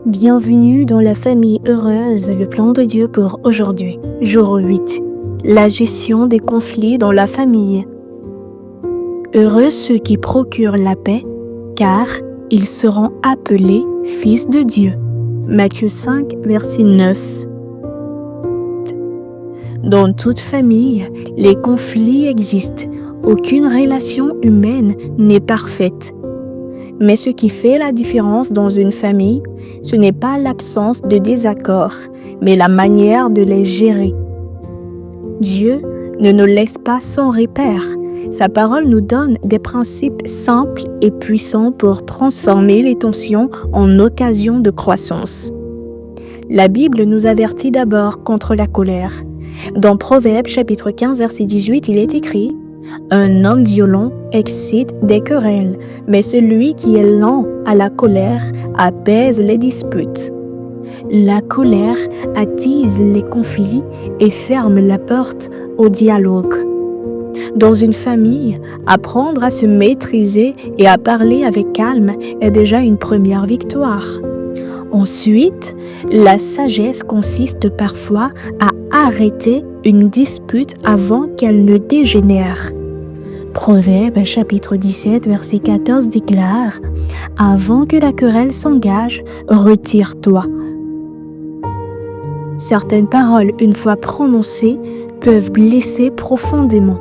Bienvenue dans la famille heureuse, le plan de Dieu pour aujourd'hui, jour 8. La gestion des conflits dans la famille. Heureux ceux qui procurent la paix, car ils seront appelés fils de Dieu. Matthieu 5, verset 9. Dans toute famille, les conflits existent. Aucune relation humaine n'est parfaite. Mais ce qui fait la différence dans une famille, ce n'est pas l'absence de désaccords, mais la manière de les gérer. Dieu ne nous laisse pas sans repère. Sa parole nous donne des principes simples et puissants pour transformer les tensions en occasion de croissance. La Bible nous avertit d'abord contre la colère. Dans Proverbes chapitre 15 verset 18, il est écrit « Un homme violent excite des querelles, mais celui qui est lent à la colère apaise les disputes. » La colère attise les conflits et ferme la porte au dialogue. Dans une famille, apprendre à se maîtriser et à parler avec calme est déjà une première victoire. Ensuite, la sagesse consiste parfois à arrêter une dispute avant qu'elle ne dégénère. Proverbes chapitre 17 verset 14 déclare « Avant que la querelle s'engage, retire-toi ». Certaines paroles, une fois prononcées, peuvent blesser profondément.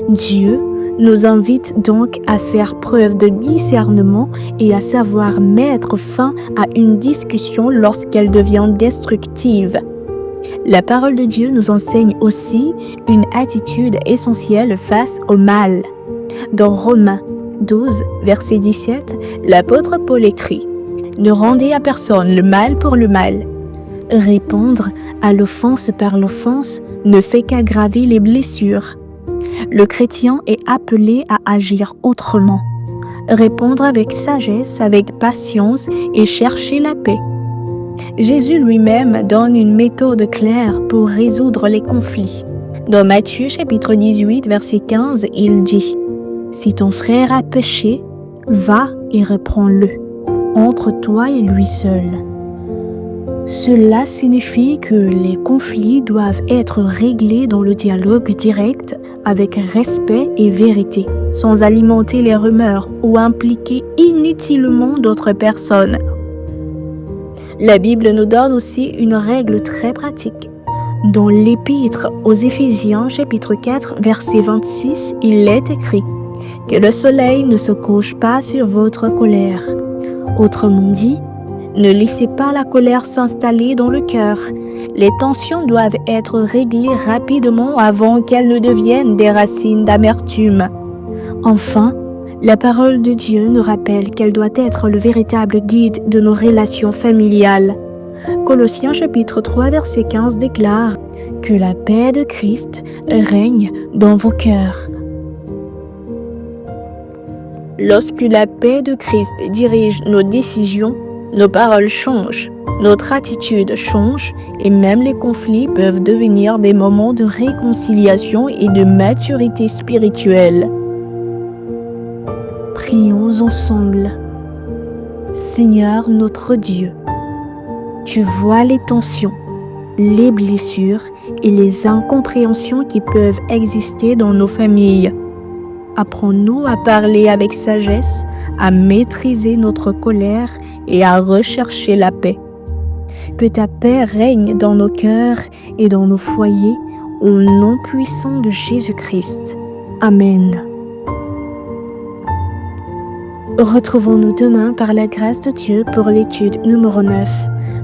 Dieu nous invite donc à faire preuve de discernement et à savoir mettre fin à une discussion lorsqu'elle devient destructive. La parole de Dieu nous enseigne aussi une attitude essentielle face au mal. Dans Romains 12, verset 17, l'apôtre Paul écrit « Ne rendez à personne le mal pour le mal. Répondre à l'offense par l'offense ne fait qu'aggraver les blessures. Le chrétien est appelé à agir autrement, répondre avec sagesse, avec patience et chercher la paix. Jésus lui-même donne une méthode claire pour résoudre les conflits. Dans Matthieu chapitre 18, verset 15, il dit « Si ton frère a péché, va et reprends-le, entre toi et lui seul. » Cela signifie que les conflits doivent être réglés dans le dialogue direct avec respect et vérité, sans alimenter les rumeurs ou impliquer inutilement d'autres personnes. La Bible nous donne aussi une règle très pratique. Dans l'Épître aux Éphésiens, chapitre 4, verset 26, il est écrit « Que le soleil ne se couche pas sur votre colère. » Autrement dit, ne laissez pas la colère s'installer dans le cœur. Les tensions doivent être réglées rapidement avant qu'elles ne deviennent des racines d'amertume. Enfin, la parole de Dieu nous rappelle qu'elle doit être le véritable guide de nos relations familiales. Colossiens chapitre 3 verset 15 déclare « Que la paix de Christ règne dans vos cœurs. » Lorsque la paix de Christ dirige nos décisions, nos paroles changent, notre attitude change et même les conflits peuvent devenir des moments de réconciliation et de maturité spirituelle. Prions ensemble. Seigneur notre Dieu, tu vois les tensions, les blessures et les incompréhensions qui peuvent exister dans nos familles. Apprends-nous à parler avec sagesse, à maîtriser notre colère et à rechercher la paix. Que ta paix règne dans nos cœurs et dans nos foyers, au nom puissant de Jésus-Christ. Amen. Retrouvons-nous demain par la grâce de Dieu pour l'étude numéro 9.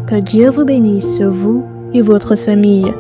Que Dieu vous bénisse, vous et votre famille.